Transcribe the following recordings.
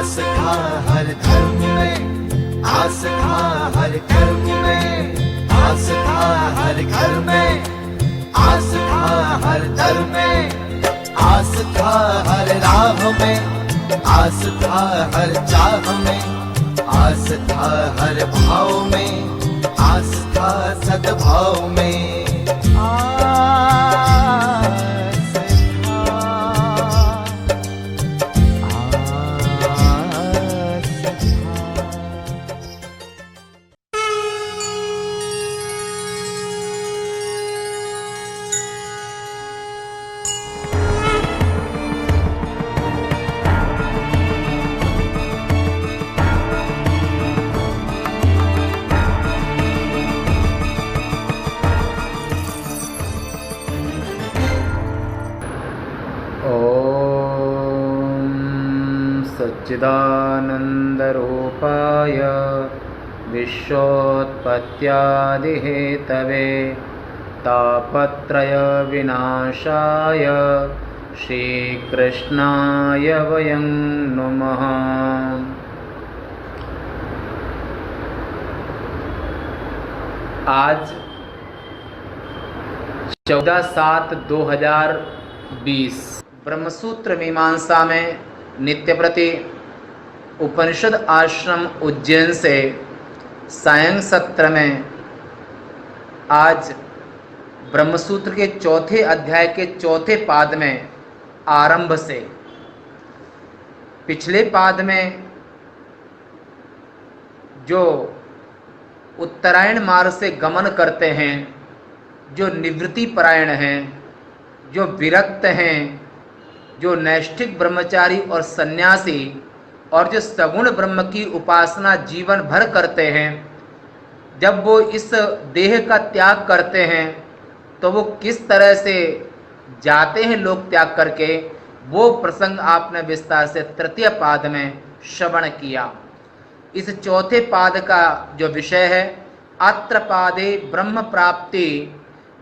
आस्था हर धर्म में, आस्था हर कर्म में, आस्था हर घर में, आस्था हर दर में, आस्था हर राह में, आस्था हर चाह में, आस्था हर भाव में, आस्था सद्भाव में। सच्चिदानन्दरूपाय विश्वोत्पत्त्यादिहेतवे तापत्रयविनाशाय श्रीकृष्णाय वयं नुमः। आज 14/7/2020 ब्रह्मसूत्र मीमांसा में नित्यप्रति उपनिषद आश्रम उज्जैन से सायं सत्र में आज ब्रह्मसूत्र के चौथे अध्याय के चौथे पाद में आरंभ से पिछले पाद में जो उत्तरायण मार्ग से गमन करते हैं, जो निवृत्ति परायण हैं, जो विरक्त हैं, जो नैष्ठिक ब्रह्मचारी और सन्यासी और जो सगुण ब्रह्म की उपासना जीवन भर करते हैं, जब वो इस देह का त्याग करते हैं तो वो किस तरह से जाते हैं लोक त्याग करके, वो प्रसंग आपने विस्तार से तृतीय पाद में श्रवण किया। इस चौथे पाद का जो विषय है, अत्र पादे ब्रह्म प्राप्ति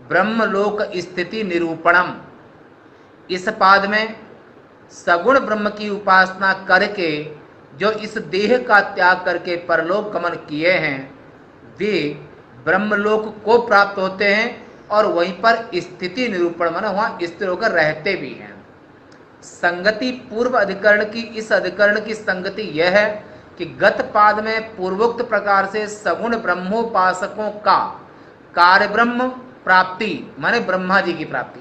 ब्रह्मलोक स्थिति निरूपणम। इस पाद में सगुण ब्रह्म की उपासना करके जो इस देह का त्याग करके परलोक गमन किए हैं, वे ब्रह्मलोक को प्राप्त होते हैं और वहीं पर स्थिति निरूपण माना वहाँ स्थिर होकर रहते भी हैं। संगति पूर्व अधिकरण की, इस अधिकरण की संगति यह है कि गत पाद में पूर्वोक्त प्रकार से सगुण ब्रह्मोपासकों का कार्य ब्रह्म प्राप्ति माने ब्रह्मा जी की प्राप्ति,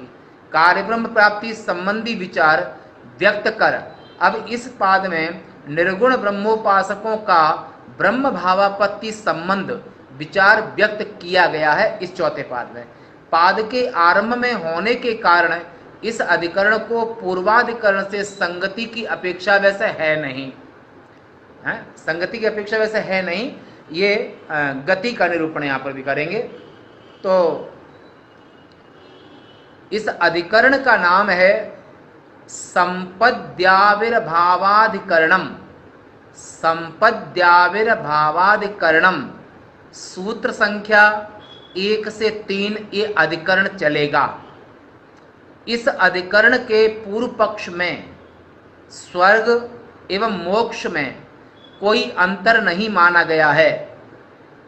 कार्य ब्रह्म प्राप्ति संबंधी विचार व्यक्त कर अब इस पाद में निर्गुण ब्रह्मोपासकों का ब्रह्म भावापत्ति संबंध विचार व्यक्त किया गया है। इस चौथे पाद में पाद के आरंभ में होने के कारण इस अधिकरण को पूर्वाधिकरण से संगति की अपेक्षा वैसे है नहीं, है संगति की अपेक्षा वैसे है नहीं। ये गति का निरूपण यहाँ पर भी करेंगे। तो इस अधिकरण का नाम है संपद्याविर्भावाधिकरणम। संपद्याविर्भावाधिकरणम सूत्र संख्या 1 से 3 ये अधिकरण चलेगा। इस अधिकरण के पूर्व पक्ष में स्वर्ग एवं मोक्ष में कोई अंतर नहीं माना गया है।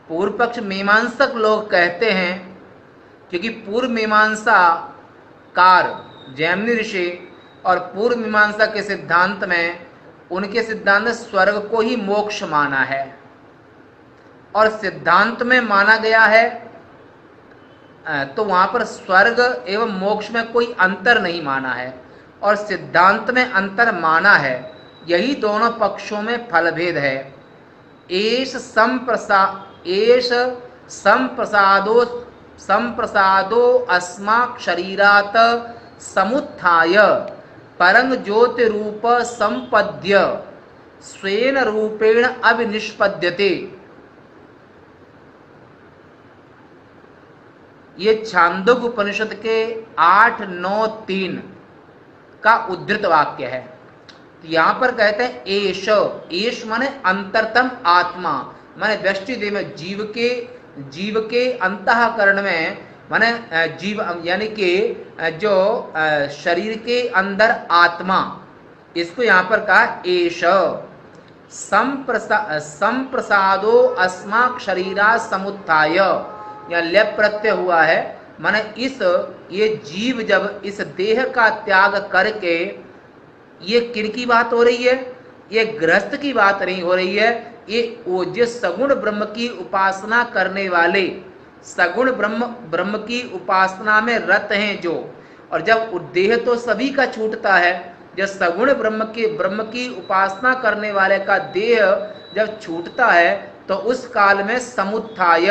पूर्व पक्ष मीमांसक लोग कहते हैं, क्योंकि पूर्व मीमांसा कार जैमिनी ऋषि और पूर्व मीमांसा के सिद्धांत में उनके सिद्धांत में स्वर्ग को ही मोक्ष माना है और सिद्धांत में माना गया है, तो वहाँ पर स्वर्ग एवं मोक्ष में कोई अंतर नहीं माना है और सिद्धांत में अंतर माना है। यही दोनों पक्षों में फलभेद है। एष संप्रसादो अस्मात् शरीरात् समुत्थाय परंग ज्योति रूप संपद्य स्वेन रूपेण अभिनिष्पद्यते। ये छांदोग्य उपनिषद के 8-9-3 का उद्धृत वाक्य है। तो यहाँ पर कहते हैं एष, एष माने अंतरतम आत्मा, माने व्यष्टि देह में जीव के अंतःकरण में माने जीव यानी कि जो शरीर के अंदर आत्मा, इसको यहाँ पर कहा एष। संप्रसादो अस्माक शरीरा समुत्थाय, या लेप प्रत्यय हुआ है, माने ये जीव जब इस देह का त्याग करके, ये किनकी बात हो रही है, ये गृहस्थ की बात नहीं हो रही है, ये जो सगुण ब्रह्म की उपासना करने वाले, सगुण ब्रह्म की उपासना में रत हैं जो, और जब देह तो सभी का छूटता है, जब सगुण ब्रह्म की उपासना करने वाले का देह जब छूटता है तो उस काल में समुत्थाय,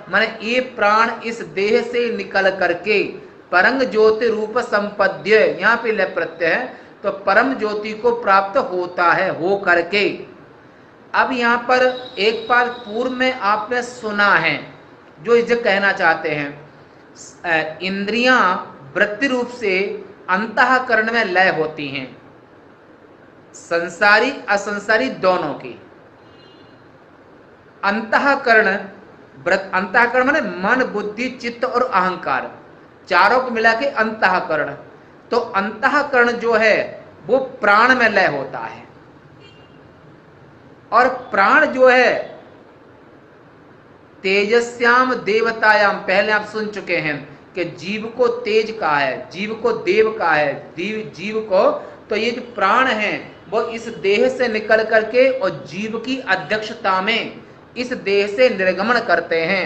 माने ये प्राण इस देह से निकल करके परम ज्योति रूप संपद्य, यहाँ पे लय प्रत्यय है, तो परम ज्योति को प्राप्त होता है, हो करके। अब यहाँ पर एक बार पूर्व में आपने सुना है जो इसे कहना चाहते हैं, इंद्रियां वृत्ति रूप से अंतःकरण में लय होती हैं, संसारी असंसारी दोनों की। अंतःकरण माने मन, बुद्धि, चित्त और अहंकार, चारों को मिला के अंतःकरण। तो अंतःकरण जो है वो प्राण में लय होता है, और प्राण जो है तेजस्याम देवतायाम, पहले आप सुन चुके हैं कि जीव को तेज कहा है, जीव को देव कहा है, जीव को, तो ये जो प्राण है वो इस देह से निकल करके और जीव की अध्यक्षता में इस देह से निर्गमन करते हैं।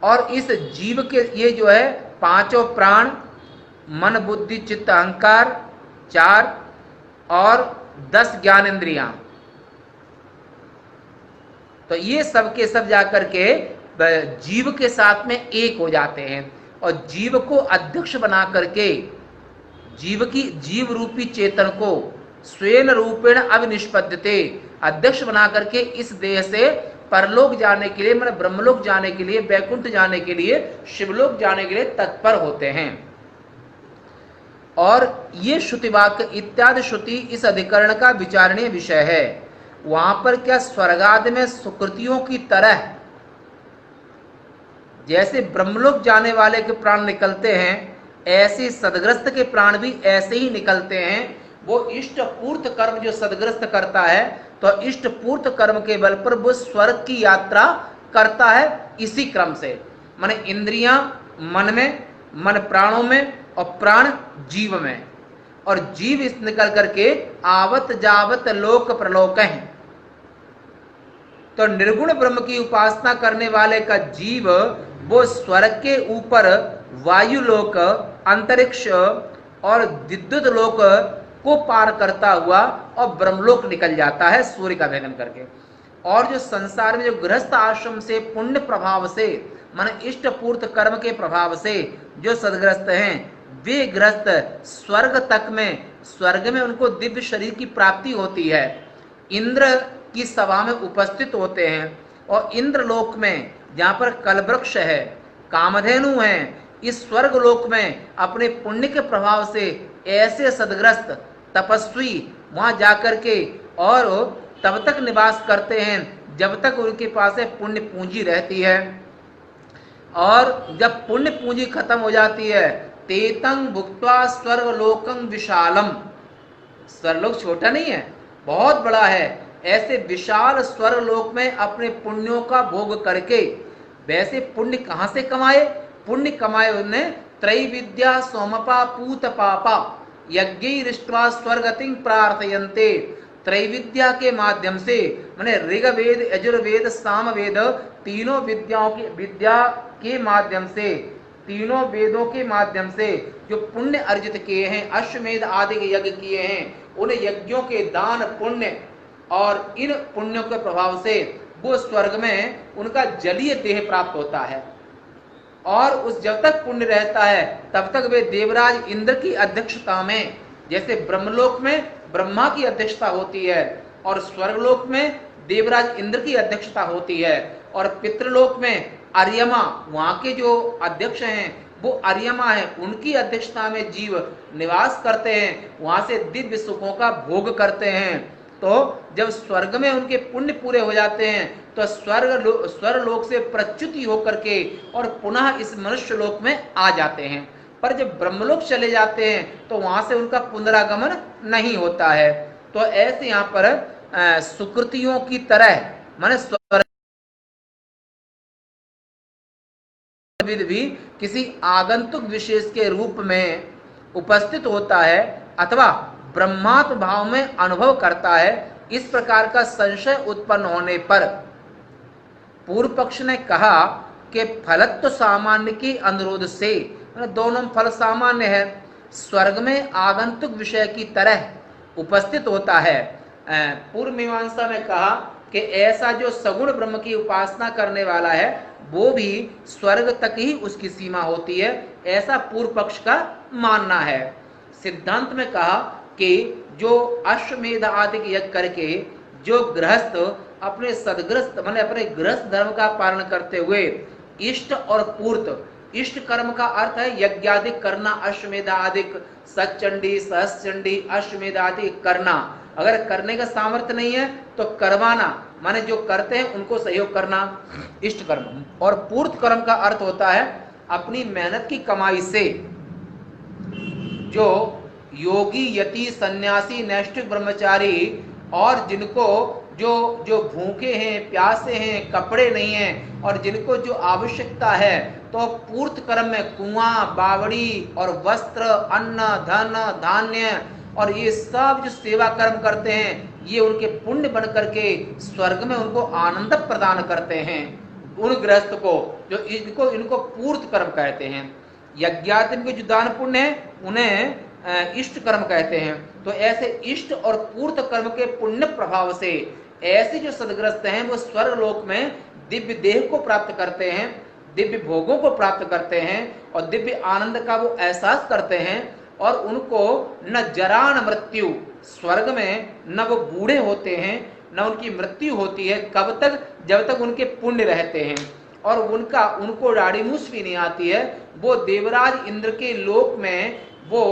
और इस जीव के ये जो है पांचों प्राण, मन, बुद्धि, चित्त, अहंकार 4 और 10 ज्ञानेंद्रियां, तो ये सब के सब जाकर के जीव के साथ में एक हो जाते हैं, और जीव को अध्यक्ष बना करके जीव रूपी चेतन को स्वयं रूपेण अविनिष्पद्यते, अध्यक्ष बना करके इस देह से परलोक जाने के लिए, मतलब ब्रह्मलोक जाने के लिए, वैकुंठ जाने के लिए, शिवलोक जाने के लिए तत्पर होते हैं। और ये श्रुतिवाक्य इत्यादि श्रुति इस अधिकरण का विचारणीय विषय है। वहां पर क्या स्वर्गादि में सुकृतियों की तरह जैसे ब्रह्मलोक जाने वाले के प्राण निकलते हैं, ऐसे सदग्रस्त के प्राण भी ऐसे ही निकलते हैं। वो इष्ट पूर्त कर्म जो सदग्रस्त करता है, तो इष्ट पूर्त कर्म के बल पर वो स्वर्ग की यात्रा करता है इसी क्रम से, माने इंद्रियां मन में, मन प्राणों में, और प्राण जीव में, और जीव इस निकल करके आवत जावत लोक प्रलोक है। तो निर्गुण ब्रह्म की उपासना करने वाले का जीव वो स्वर्ग के ऊपर वायुलोक, अंतरिक्ष और विद्युत लोक को पार करता हुआ और ब्रह्मलोक निकल जाता है सूर्य का भेदन करके। और जो संसार में जो गृहस्थ आश्रम से पुण्य प्रभाव से, माने इष्ट पूर्त कर्म के प्रभाव से जो सदग्रस्त हैं, वे ग्रस्त स्वर्ग में उनको दिव्य शरीर की प्राप्ति होती है, इंद्र की सभा में उपस्थित होते हैं, और इंद्रलोक में जहाँ पर कलवृक्ष है, कामधेनु है, इस स्वर्ग लोक में अपने पुण्य के प्रभाव से ऐसे सदग्रस्त तपस्वी वहां जाकर के और तब तक निवास करते हैं जब तक उनके पास पुण्य पूंजी रहती है। और जब पुण्य पूंजी खत्म हो जाती है, तेतंग भुक्त्वा स्वर्गलोकं विशालम, स्वर्गलोक छोटा नहीं है, बहुत बड़ा है, ऐसे विशाल स्वर्गलोक में अपने पुण्यों का भोग करके, वैसे पुण्य कहाँ से कमाए, पुण्य कमाए उन्होंने त्रैविद्या सोमपा पूत पापा यज्ञैरिष्ट्वा स्वर्गतिं प्रार्थयन्ते, त्रैविद्या के माध्यम से, माने ऋग्वेद, यजुर्वेद, सामवेद, तीनों विद्या के माध्यम से, तीनों वेदों के माध्यम से जो पुण्य अर्जित किए हैं, अश्वमेध आदि यज्ञ किए हैं, उन यज्ञों के दान पुण्य और इन पुण्यों के प्रभाव से वो स्वर्ग में उनका जलीय देह प्राप्त होता है। और उस जब तक पुण्य रहता है तब तक वे देवराज इंद्र की अध्यक्षता में, जैसे ब्रह्मलोक में ब्रह्मा की अध्यक्षता होती है और स्वर्गलोक में देवराज इंद्र की अध्यक्षता होती है, और पितृलोक में अर्यमा, वहां के जो अध्यक्ष हैं वो अर्यमा है, उनकी अध्यक्षता में जीव निवास करते हैं, वहां से दिव्य सुखों का भोग करते हैं। तो जब स्वर्ग में उनके पुण्य पूरे हो जाते हैं तो स्वर्ग लोक से प्रच्युति होकर के और पुनः इस मनुष्य लोक में आ जाते हैं। पर जब ब्रह्मलोक चले जाते हैं तो वहां से उनका पुनरागमन नहीं होता है। तो ऐसे यहाँ पर सुकृतियों की तरह माने स्वर्ग भी किसी आगंतुक विशेष के रूप में उपस्थित होता है अथवा ब्रह्मात्म भाव में अनुभव करता है, इस प्रकार का संशय उत्पन्न होने पर पूर्व पक्ष ने कहा कि फलत्व सामान्य के अनुरोध से, दोनों फल सामान्य है, स्वर्ग में आगंतुक विषय की तरह उपस्थित होता है। पूर्व मीमांसा में कहा कि ऐसा जो सगुण ब्रह्म की उपासना करने वाला है वो भी स्वर्ग तक ही उसकी सीमा होती है, ऐसा पूर्व पक्ष का मानना है। सिद्धांत में कहा कि जो अश्वमेध आदि यज्ञ करके जो गृहस्थ अपने सदग्रस्त माने अपने गृहस्थ धर्म का पालन करते हुए इष्ट और पूर्त, इष्ट कर्म का अर्थ है यज्ञादिक करना, अश्वमेधादिक, सचंडी, सहस्रचंडी, अश्वमेधादिक करना। अगर करने का सामर्थ्य नहीं है तो करवाना, माने जो करते हैं उनको सहयोग करना, इष्ट कर्म। और पूर्त कर्म का अर्थ होता है अपनी मेहनत की कमाई से जो योगी, यति, सन्यासी, नैष्ठिक ब्रह्मचारी और जिनको जो भूखे हैं, प्यासे हैं, कपड़े नहीं हैं और जिनको जो आवश्यकता है, तो पूर्त कर्म में कुआं, बावड़ी और वस्त्र, अन्न, धन, धान्य और ये सब जो सेवा कर्म करते हैं, ये उनके पुण्य बन करके स्वर्ग में उनको आनंद प्रदान करते हैं उन गृहस्थ को, जो इनको पूर्त कर्म कहते हैं। यज्ञादि के जो दान पुण्य है उन्हें इष्ट कर्म कहते हैं। तो ऐसे इष्ट और पूर्त कर्म के पुण्य प्रभाव से ऐसे जो सदग्रस्त हैं वो स्वर्ग लोक में दिव्य देह को प्राप्त करते हैं, दिव्य भोगों को प्राप्त करते हैं और दिव्य आनंद का वो एहसास करते हैं और उनको न जरा न मृत्यु, स्वर्ग में न वो बूढ़े होते हैं न उनकी मृत्यु होती है, कब तक, जब तक उनके पुण्य रहते हैं और उनको दाढ़ी मूछ भी नहीं आती है। वो देवराज इंद्र के लोक में वो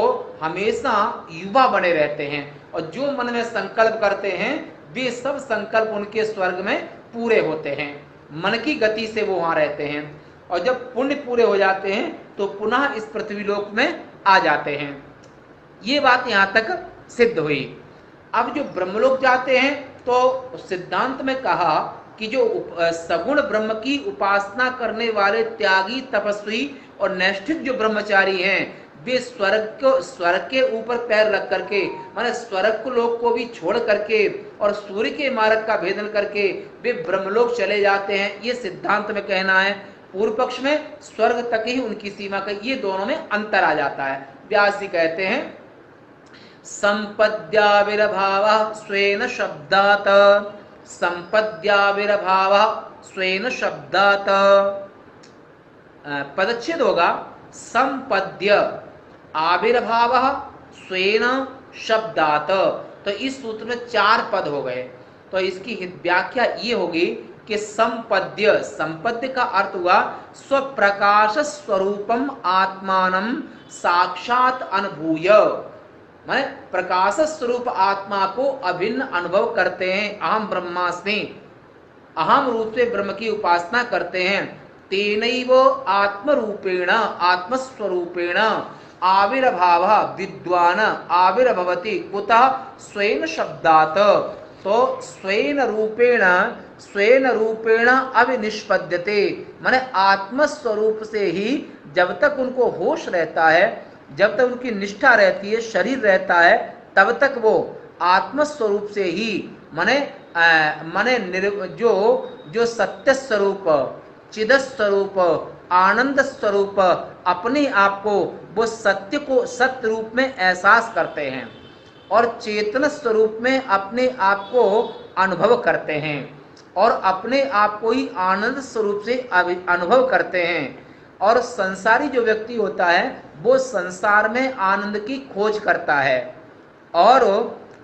हमेशा युवा बने रहते हैं और जो मन में संकल्प करते हैं वे सब संकल्प उनके स्वर्ग में पूरे होते हैं, मन की गति से वो वहां रहते हैं और जब पुण्य पूरे हो जाते हैं तो पुनः इस पृथ्वी लोक में आ जाते हैं। ये बात यहां तक सिद्ध हुई। अब जो ब्रह्मलोक जाते हैं तो सिद्धांत में कहा कि जो सगुण ब्रह्म की उपासना करने वाले त्यागी, तपस्वी और नैष्ठिक जो ब्रह्मचारी हैं वे स्वर्ग के ऊपर पैर रख करके, माने स्वर्ग को लोक को भी छोड़ करके और सूर्य के मार्ग का भेदन करके वे ब्रह्मलोक चले जाते हैं। ये सिद्धांत में कहना है। पूर्व पक्ष में स्वर्ग तक ही उनकी सीमा का, ये दोनों में अंतर आ जाता है। व्यास जी कहते हैं संपद्याविर्भावः स्वेन शब्दात्, संपद्याविर्भावः स्वेन शब्दात्, पदच्छेद होगा संपद्य आविर्भावः स्वेन शब्दात्। तो इस सूत्र में 4 पद हो गए। तो इसकी व्याख्या ये होगी कि संपद्य, संपद्य का अर्थ हुआ स्वप्रकाश स्वरूपम आत्मानं साक्षात अनुभूय, माने प्रकाश स्वरूप आत्मा को अभिन्न अनुभव करते हैं। अहम ब्रह्मास्मि, अहम रूप से ब्रह्म की उपासना करते हैं। तेनैव आत्मरूपेण, आत्मस्वरूपेण आविर्भावः विद्वान आविर्भवति कुतः स्वेन शब्दात्। तो स्वेन रूपेण अविनिष्पद्यते, माने आत्मस्वरूप से ही जब तक उनको होश रहता है, जब तक उनकी निष्ठा रहती है, शरीर रहता है, तब तक वो आत्मस्वरूप से ही माने जो सत्य स्वरूप, चिद स्वरूप, आनंद स्वरूप अपने आप को वो सत्य को सत्य रूप में एहसास करते हैं और चेतन स्वरूप में अपने आप को अनुभव करते हैं और अपने आप को ही आनंद स्वरूप से अनुभव करते हैं। और संसारी जो व्यक्ति होता है वो संसार में आनंद की खोज करता है और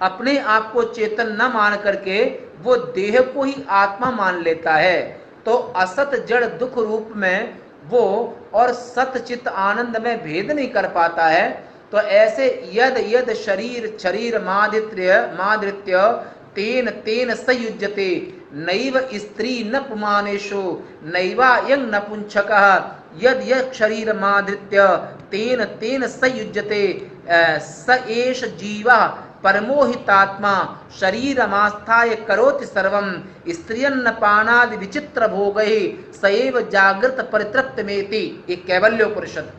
अपने आप को चेतन न मान करके वो देह को ही आत्मा मान लेता है। तो असत जड़ दुख रूप में वो और सत चित्त आनंद में भेद नहीं कर पाता है। तो ऐसे यद यद शरीर माधृत्य तेन तेन संयुज्यते, नैव स्त्री न पुमानेषु नैवा यं नपुंसकः, यद यद शरीर माधृत्य तेन तेन संयुज्यते स एष जीवः परमोहितात्मा शरीरमास्थाय करोति सर्वं स्त्रियन्न पानादि विचित्र भोगैः सएव जागृत परितृप्तमेति। ये कैवल्योपनिषद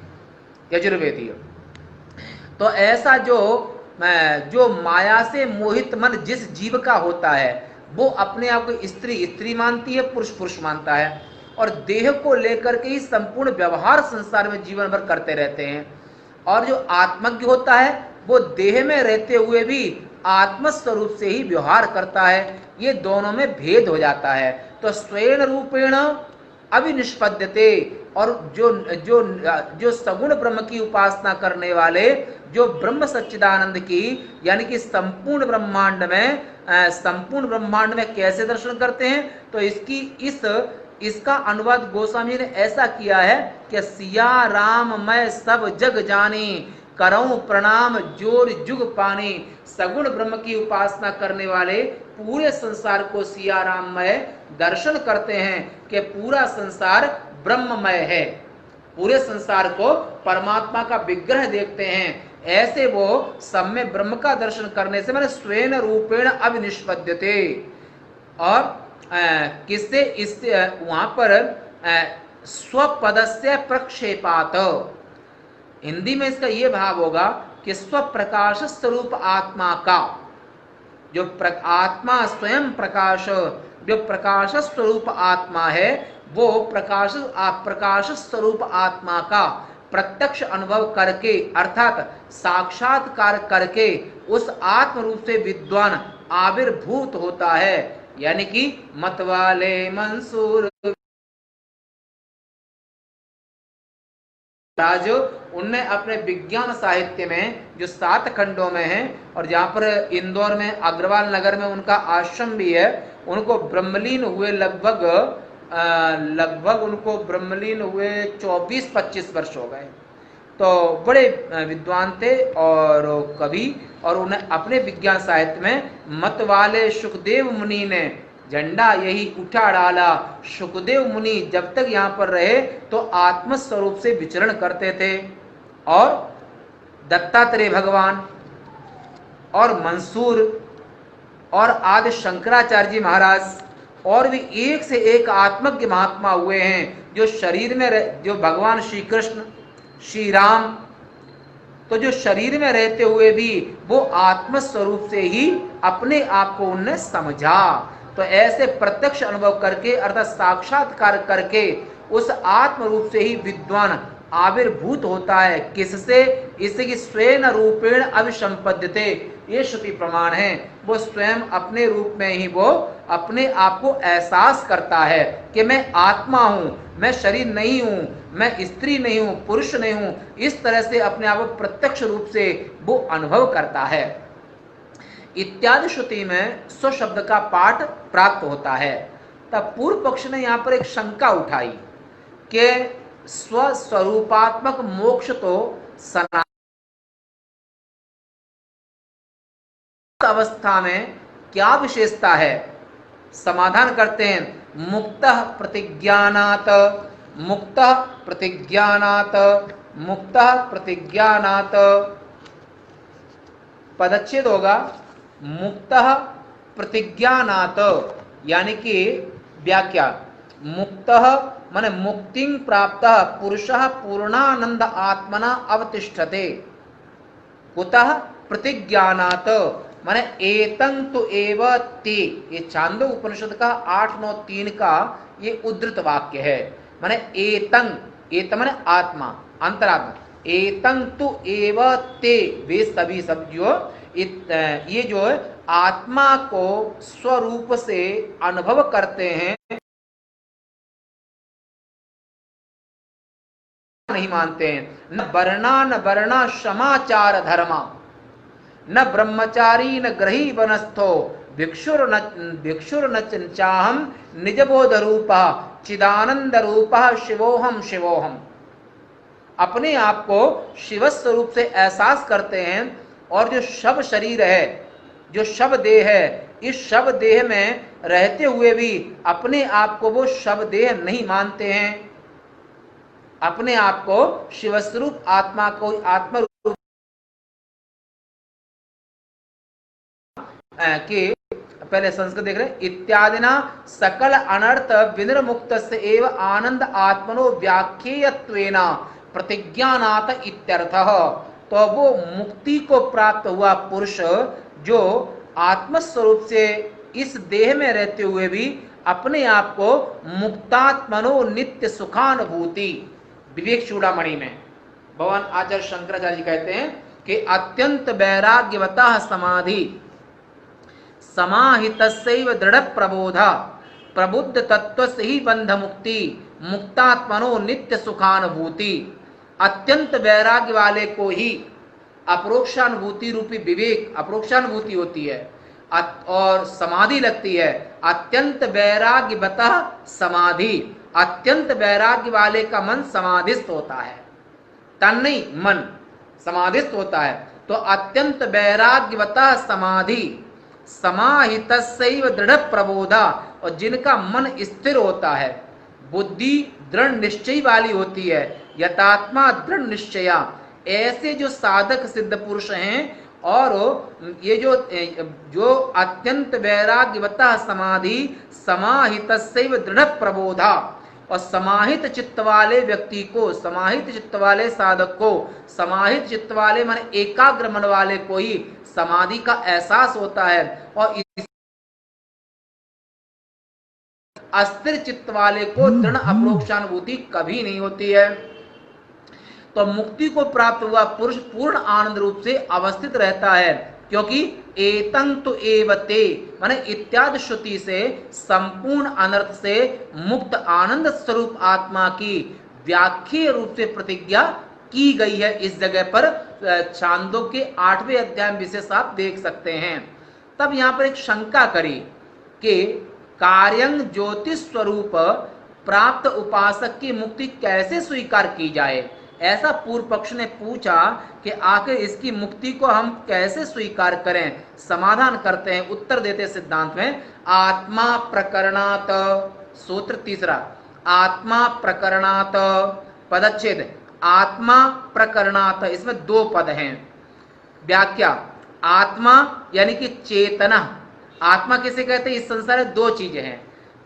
यजुर्वेदीय। तो ऐसा जो माया से मोहित मन जिस जीव का होता है वो अपने आप को स्त्री स्त्री मानती है, पुरुष पुरुष मानता है, और देह को लेकर के ही संपूर्ण व्यवहार संसार में जीवन भर करते रहते हैं। और जो आत्मज्ञ होता है वो देह में रहते हुए भी आत्म स्वरूप से ही व्यवहार करता है। ये दोनों में भेद हो जाता है। तो स्वयं रूपेण अविनिष्पद्यते। और जो सगुण ब्रह्म की उपासना करने वाले, जो ब्रह्म सच्चिदानंद की यानी कि संपूर्ण ब्रह्मांड में कैसे दर्शन करते हैं, तो इसका अनुवाद गोस्वामी ने ऐसा किया है कि सिया राम मैं सब जग जानी, करऊं प्रणाम जोर जुग पानी। सगुण ब्रह्म की उपासना करने वाले पूरे संसार को सिया राममय दर्शन करते हैं कि पूरा संसार ब्रह्ममय है, पूरे संसार को परमात्मा का विग्रह देखते हैं। ऐसे वो सब में ब्रह्म का दर्शन करने से मैंने स्वयं रूपेण अविनिष्पद्यते। और किससे, इससे वहां पर स्वपदस्य प्रक्षेपात, हिंदी में इसका ये भाव होगा कि स्वप्रकाश स्वरूप आत्मा का, जो आत्मा स्वयं प्रकाश, जो प्रकाश स्वरूप आत्मा है, वो प्रकाश स्वरूप आत्मा का प्रत्यक्ष अनुभव करके अर्थात साक्षात्कार करके उस आत्म रूप से विद्वान आविर्भूत होता है। यानी कि मतवाले मंसूर जो उनने अपने विज्ञान साहित्य में जो 7 खंडों में है, और जहाँ पर इंदौर में अग्रवाल नगर में उनका आश्रम भी है, उनको ब्रह्मलीन हुए लगभग उनको ब्रह्मलीन हुए 24-25 वर्ष हो गए। तो बड़े विद्वान थे और कवि, और उन्हें अपने विज्ञान साहित्य में मत वाले सुखदेव मुनि ने झंडा यही उठा डाला। सुखदेव मुनि जब तक यहाँ पर रहे तो आत्म स्वरूप से विचरण करते थे, और दत्तात्रेय भगवान और मंसूर और आदि शंकराचार्य जी महाराज और भी एक से एक आत्मज्ञ महात्मा हुए हैं, जो शरीर में जो भगवान श्री कृष्ण श्री राम, तो जो शरीर में रहते हुए भी वो आत्म स्वरूप से ही अपने आप को उनने समझा। तो ऐसे प्रत्यक्ष अनुभव करके अर्थात साक्षात्कार करके उस आत्म रूप से ही विद्वान आविर्भूत होता है। किससे? इससे कि स्वयं रूपेण अभिसंपद्यते, ये श्रुति प्रमाण है। वो स्वयं अपने रूप में ही वो अपने आप को एहसास करता है कि मैं आत्मा हूं, मैं शरीर नहीं हूं, मैं स्त्री नहीं हूं, पुरुष नहीं हूं। इस तरह से अपने आप को प्रत्यक्ष रूप से वो अनुभव करता है। इत्यादि श्रुति में स्व शब्द का पाठ प्राप्त होता है। तब पूर्व पक्ष ने यहाँ पर एक शंका उठाई कि स्वस्वरूपात्मक मोक्ष तो सनातन अवस्था में क्या विशेषता है? समाधान करते हैं, मुक्तः प्रतिज्ञानात्, मुक्तः प्रतिज्ञानात्, मुक्तः प्रतिज्ञानात्। पदच्छेद होगा मुक्तः प्रतिज्ञानात्, यानी कि व्याख्या, मुक्तः माने मुक्तिं प्राप्तः पुरुषः पूर्णानंद आत्मना अवतिष्ठते। कुतः? प्रतिज्ञानात् माने एतं तु एव ते, ये छांदोग्य उपनिषद का 8-9-3 का ये उद्धृत वाक्य है। माने एतं, एत माने आत्मा, अंतरात्मा, एतं तु एव ते, वे सभी सब जो ये जो आत्मा को स्वरूप से अनुभव करते हैं नहीं मानते हैं। न वर्णा समाचार धर्मा, न ब्रह्मचारी न ग्रही वनस्थो भिक्षुर न चाहम निजबोध रूपा चिदानंद रूपा शिवोहम शिवोहम। अपने आप को शिव स्वरूप से एहसास करते हैं, और जो शव शरीर है, जो शव देह है, इस शव देह में रहते हुए भी अपने आप को वो शव देह नहीं मानते हैं। अपने आप को शिवस्वरूप आत्मा को आत्म कि पहले संस्कृत देख रहे हैं, इत्यादिना सकल अनर्थ विनिर्मुक्तस्य एव आनंद आत्मनो व्याख्येयत्वेन प्रतिज्ञानात इत्यर्थः। तो वो मुक्ति को प्राप्त हुआ पुरुष जो आत्मस्वरूप से इस देह में रहते हुए भी अपने आप को मुक्तात्मनो नित्य सुखानुभूति, विवेक चूड़ामणि में भगवान आचार्य शंकराचार्य जी कहते हैं कि अत्यंत वैराग्यवतः समाधि समाहितस्यैव दृढ़ प्रबोधा प्रबुद्ध तत्व से ही बंध मुक्ति मुक्तात्मनो नित्य सुखानुभूति। अत्यंत वैराग्य वाले को ही अपरोक्षानुभूति रूपी विवेक, अपरोक्षानुभूति होती है और समाधि लगती है। अत्यंत वैराग्यवतः समाधि, अत्यंत वैराग्य वाले का मन समाधिस्थ होता है, तन नहीं मन समाधिस्थ होता है। तो अत्यंत वैराग्यवतः समाधि समाहितस्यैव दृढ़ प्रबोधा, और जिनका मन स्थिर होता है, बुद्धि दृढ़ निश्चय वाली होती है, यथात्मा दृढ़ निश्चया, ऐसे जो साधक सिद्ध पुरुष हैं और ये जो अत्यंत वैराग्यवतः समाधि समाहितस्यैव दृढ़ प्रबोधा, और समाहित चित्त वाले व्यक्ति को, समाहित चित्त वाले साधक को, समाहित चित्त वाले माने एकाग्र मन वाले को ही समाधि का एहसास होता है, और अस्थिर चित्त वाले को दृढ़ अपरोक्षानुभूति कभी नहीं होती है। तो मुक्ति को प्राप्त हुआ पुरुष पूर्ण आनंद रूप से अवस्थित रहता है, क्योंकि एतं तु एवते माने इत्यादि श्रुति से संपूर्ण अनर्थ से मुक्त आनंद स्वरूप आत्मा की व्याख्या रूप से प्रतिज्ञा की गई है। इस जगह पर छांदोग्य के 8वें अध्याय में विशेष आप देख सकते हैं। तब यहाँ पर एक शंका करी कि कार्यं ज्योतिष स्वरूप प्राप्त उपासक की मुक्ति कैसे स्वीकार की जाए। ऐसा पूर्व पक्ष ने पूछा कि आखिर इसकी मुक्ति को हम कैसे स्वीकार करें। समाधान करते हैं, उत्तर देते सिद्धांत में, आत्मा प्रकरणात, सूत्र तीसरा, आत्मा प्रकरणात, पदच्छेद आत्मा प्रकरणात, इसमें 2 पद हैं। व्याख्या, आत्मा यानी कि चेतना। आत्मा किसे कहते हैं? इस संसार में 2 चीजें हैं,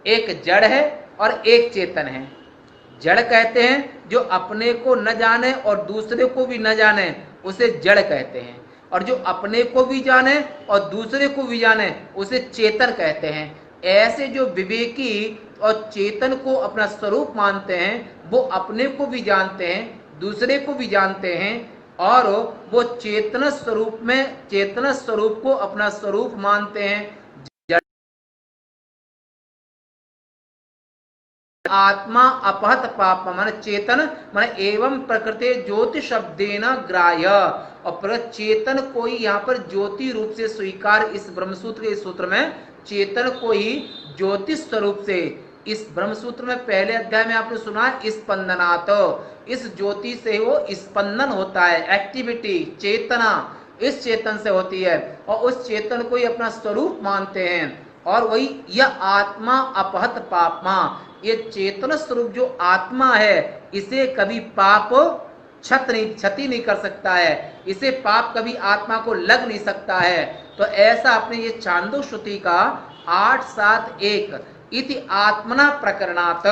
एक जड़ है और एक चेतन है। जड़ कहते हैं जो अपने को न जाने और दूसरे को भी न जाने, उसे जड़ कहते हैं, और जो अपने को भी जाने और दूसरे को भी जाने उसे चेतन कहते हैं। ऐसे जो विवेकी और चेतन को अपना स्वरूप मानते हैं, वो अपने को भी जानते हैं, दूसरे को भी जानते हैं, और वो चेतन स्वरूप में चेतन स्वरूप को अपना स्वरूप मानते हैं। आत्मा अपहत पाप माने चेतन माने एवं प्रकृति ज्योति शब्देन ग्राह्य, और चेतन को ही यहाँ पर ज्योति रूप से स्वीकार, इस ब्रह्मसूत्र के सूत्र में चेतन को ही ज्योति स्वरूप से, इस ब्रह्मसूत्र में पहले अध्याय में आपने सुना है स्पंदनात्, इस ज्योति से वो स्पंदन होता है, एक्टिविटी, चेतना इस चेतन से होती है, और उस चेतन को ही अपना स्वरूप मानते हैं। और वही यह आत्मा अपहत पापमा, ये चेतन स्वरूप जो आत्मा है, इसे कभी पाप क्षति नहीं कर सकता है, इसे पाप कभी आत्मा को लग नहीं सकता है। तो ऐसा अपने ये छांदो श्रुति का 8-7-1 इति आत्मना प्रकरणात्,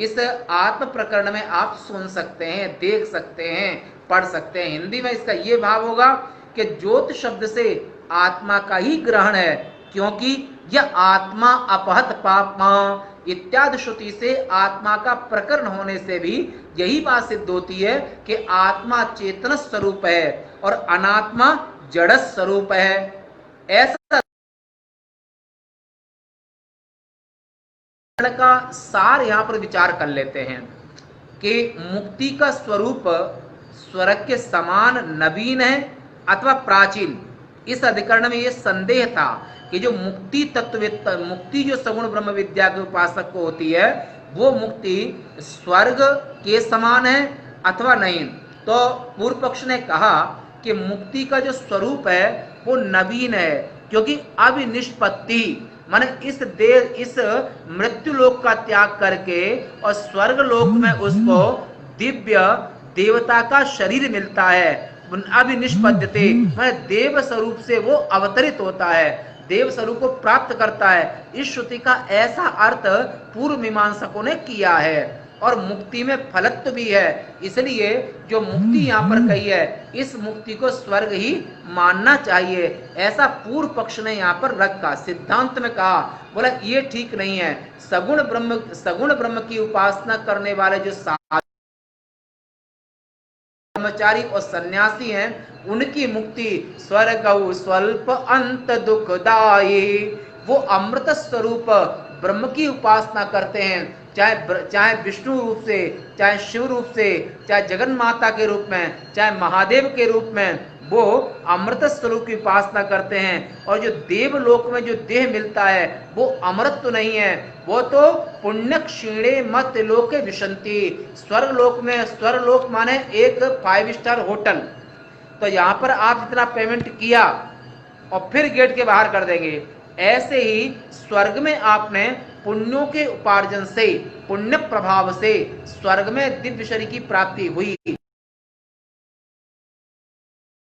इस आत्म प्रकरण में आप सुन सकते हैं, देख सकते हैं, पढ़ सकते हैं। हिंदी में इसका ये भाव होगा कि ज्योत शब्द से आत्मा का ही ग्रहण है, क्योंकि यह आत्मा अपहत पापमा इत्यादि श्रुति से आत्मा का प्रकरण होने से भी यही बात सिद्ध होती है कि आत्मा चेतन स्वरूप है और अनात्मा जड़ स्वरूप है। ऐसा का सार यहाँ पर विचार कर लेते हैं कि मुक्ति का स्वरूप स्वर्ग के समान नवीन है अथवा प्राचीन। इस अधिकरण में यह संदेह था कि जो मुक्ति तत्ववेत्ता, मुक्ति जो सगुण ब्रह्म विद्या के उपासक को होती है, वो मुक्ति स्वर्ग के समान है अथवा नहीं। तो पूर्व पक्ष ने कहा कि मुक्ति का जो स्वरूप है वो नवीन है, क्योंकि अविनिष्पत्ति माने इस मृत्यु लोक का त्याग करके और स्वर्ग लोक में उसको दिव्य देवता का शरीर मिलता है। अविनिष्पद्यते माने देव स्वरूप से वो अवतरित होता है, देव स्वरूप को प्राप्त करता है। इस श्रुति का ऐसा अर्थ पूर्व मीमांसकों ने किया है। और मुक्ति में फलत्व भी है, इसलिए जो मुक्ति यहाँ पर कही है, इस मुक्ति को स्वर्ग ही मानना चाहिए, ऐसा पूर्व पक्ष ने यहाँ पर रखा। सिद्धांत में कहा, बोला ये ठीक नहीं है। सगुण ब्रह्म की उपासना करने वाले जो ब्रह्मचारी और सन्यासी हैं, उनकी मुक्ति स्वर्ग स्वल्प अंत दुखदायी। वो अमृत स्वरूप ब्रह्म की उपासना करते हैं, चाहे विष्णु रूप से, चाहे शिव रूप से, चाहे जगन माता के रूप में, चाहे महादेव के रूप में, वो अमृत स्वरूप की उपासना करते हैं। और जो देवलोक में जो देह मिलता है वो अमृत तो नहीं है, वो तो पुण्य क्षीणे मत लोके विशंति। स्वर्गलोक में, स्वर्गलोक माने एक 5 स्टार होटल। तो यहाँ पर आप जितना पेमेंट किया और फिर गेट के बाहर कर देंगे, ऐसे ही स्वर्ग में आपने पुण्यों के उपार्जन से, पुण्य प्रभाव से स्वर्ग में दिव्य शरीर की प्राप्ति हुई,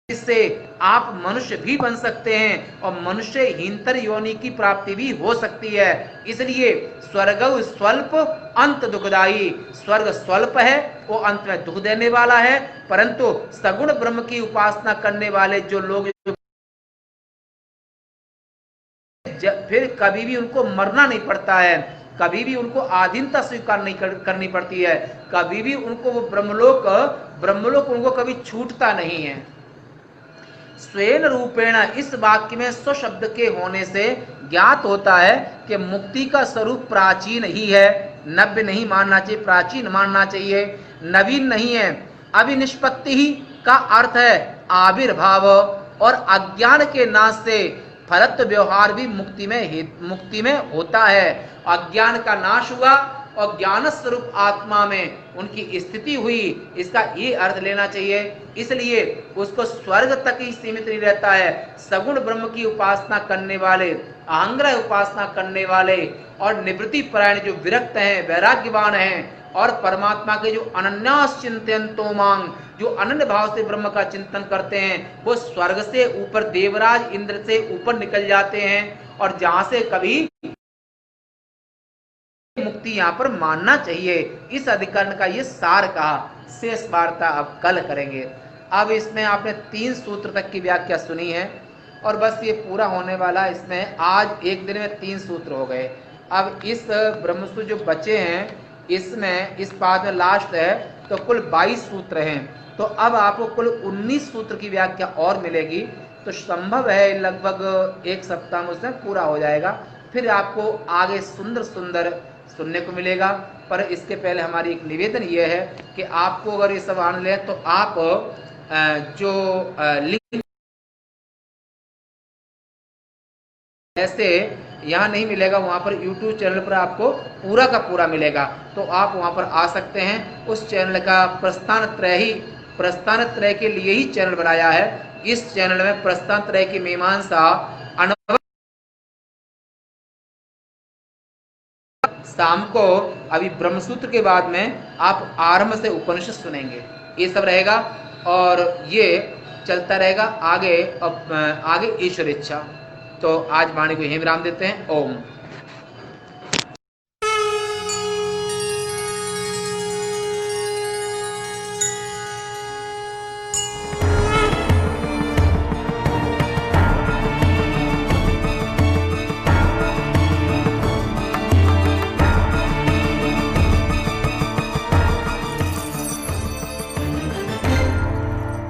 इससे आप मनुष्य भी बन सकते हैं और मनुष्य हीनतर योनि की प्राप्ति भी हो सकती है। इसलिए स्वर्ग स्वल्प अंत दुखदायी, स्वर्ग स्वल्प है, वो अंत में दुख देने वाला है। परंतु सगुण ब्रह्म की उपासना करने वाले जो लोग फिर कभी भी उनको मरना नहीं पड़ता है, कभी भी उनको आधीनता स्वीकार नहीं करनी पड़ती है, कभी भी उनको वो ब्रह्मलोक उनको कभी छूटता नहीं है। स्वेन रूपेण, इस वाक्य में स्व शब्द के होने से ज्ञात होता है कि मुक्ति का स्वरूप प्राचीन ही है, नव्य नहीं मानना चाहिए, प्राचीन मानना चाहिए, नवीन नहीं है। अभिनिष्पत्ति ही का अर्थ है आविर्भाव, और अज्ञान के नाश से फलत्व व्यवहार भी मुक्ति में होता है। अज्ञान का नाश हुआ और ज्ञान स्वरूप आत्मा में उनकी स्थिति हुई, इसका ये अर्थ लेना चाहिए। इसलिए उसको स्वर्ग तक ही सीमित नहीं रहता है। सगुण ब्रह्म की उपासना करने वाले, अहंग्रह उपासना करने वाले और निवृत्ति परायण जो विरक्त हैं, वैराग्यवान हैं, और परमात्मा के जो अनन्यास चिंतयन्तो मांग, जो अनन्य भाव से ब्रह्म का चिंतन करते हैं, वो स्वर्ग से ऊपर, देवराज इंद्र से ऊपर निकल जाते हैं, और जहां से कभी मुक्ति यहाँ पर मानना चाहिए। इस अधिकरण का ये सार कहा। शेष वार्ता अब कल करेंगे। अब इसमें आपने 3 सूत्र तक की व्याख्या सुनी है और बस ये पूरा होने वाला। इसमें आज एक दिन में 3 सूत्र हो गए। अब इस ब्रह्मसूत्र जो बचे हैं, इसमें इस पाठ में लास्ट है तो कुल 22 सूत्र हैं। तो अब आपको कुल 19 सूत्र की व्याख्या और मिलेगी। तो संभव है लगभग 1 सप्ताह में उसमें पूरा हो जाएगा। फिर आपको आगे सुंदर सुंदर सुनने को मिलेगा। पर इसके पहले हमारी एक निवेदन ये है कि आपको अगर ये सब आनंद लें तो आप जो लिंक ऐसे यहाँ नहीं मिलेगा, वहाँ पर YouTube चैनल पर आपको पूरा का पूरा मिलेगा। तो आप वहाँ पर आ सकते हैं। उस चैनल का प्रस्थान त्रय के लिए ही चैनल बनाया है। इस चैनल में प्रस्थान त्रय की मीमांसा शाम को, अभी ब्रह्मसूत्र के बाद में आप आरंभ से उपनिषद सुनेंगे। ये सब रहेगा और ये चलता रहेगा आगे ईश्वर इच्छा। तो आज वाणी को यहीं विराम देते हैं। ओम।